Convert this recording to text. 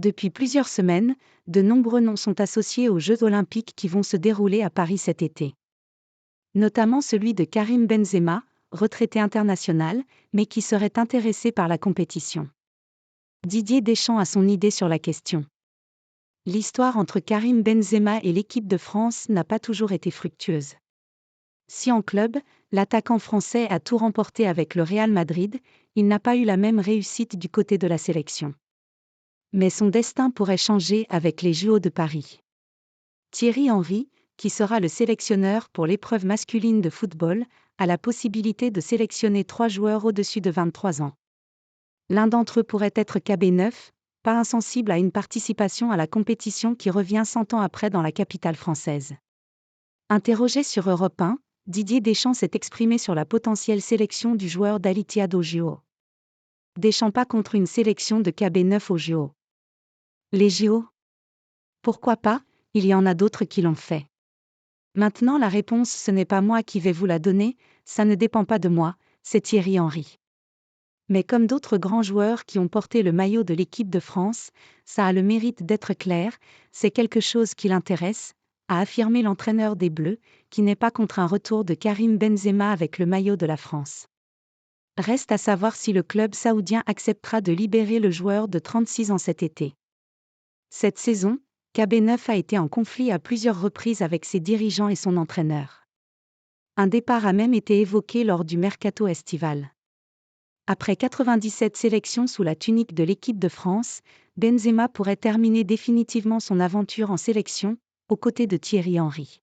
Depuis plusieurs semaines, de nombreux noms sont associés aux Jeux olympiques qui vont se dérouler à Paris cet été. Notamment celui de Karim Benzema, retraité international, mais qui serait intéressé par la compétition. Didier Deschamps a son idée sur la question. L'histoire entre Karim Benzema et l'équipe de France n'a pas toujours été fructueuse. Si en club, l'attaquant français a tout remporté avec le Real Madrid, il n'a pas eu la même réussite du côté de la sélection. Mais son destin pourrait changer avec les JO de Paris. Thierry Henry, qui sera le sélectionneur pour l'épreuve masculine de football, a la possibilité de sélectionner 3 joueurs au-dessus de 23 ans. L'un d'entre eux pourrait être KB9, pas insensible à une participation à la compétition qui revient 100 ans après dans la capitale française. Interrogé sur Europe 1, Didier Deschamps s'est exprimé sur la potentielle sélection du joueur d'Al Ittihad aux JO. Deschamps pas contre une sélection de KB9 aux JO. Les JO ? Pourquoi pas, il y en a d'autres qui l'ont fait. Maintenant la réponse ce n'est pas moi qui vais vous la donner, ça ne dépend pas de moi, c'est Thierry Henry. Mais comme d'autres grands joueurs qui ont porté le maillot de l'équipe de France, ça a le mérite d'être clair, c'est quelque chose qui l'intéresse, a affirmé l'entraîneur des Bleus, qui n'est pas contre un retour de Karim Benzema avec le maillot de la France. Reste à savoir si le club saoudien acceptera de libérer le joueur de 36 ans cet été. Cette saison, KB9 a été en conflit à plusieurs reprises avec ses dirigeants et son entraîneur. Un départ a même été évoqué lors du mercato estival. Après 97 sélections sous la tunique de l'équipe de France, Benzema pourrait terminer définitivement son aventure en sélection, aux côtés de Thierry Henry.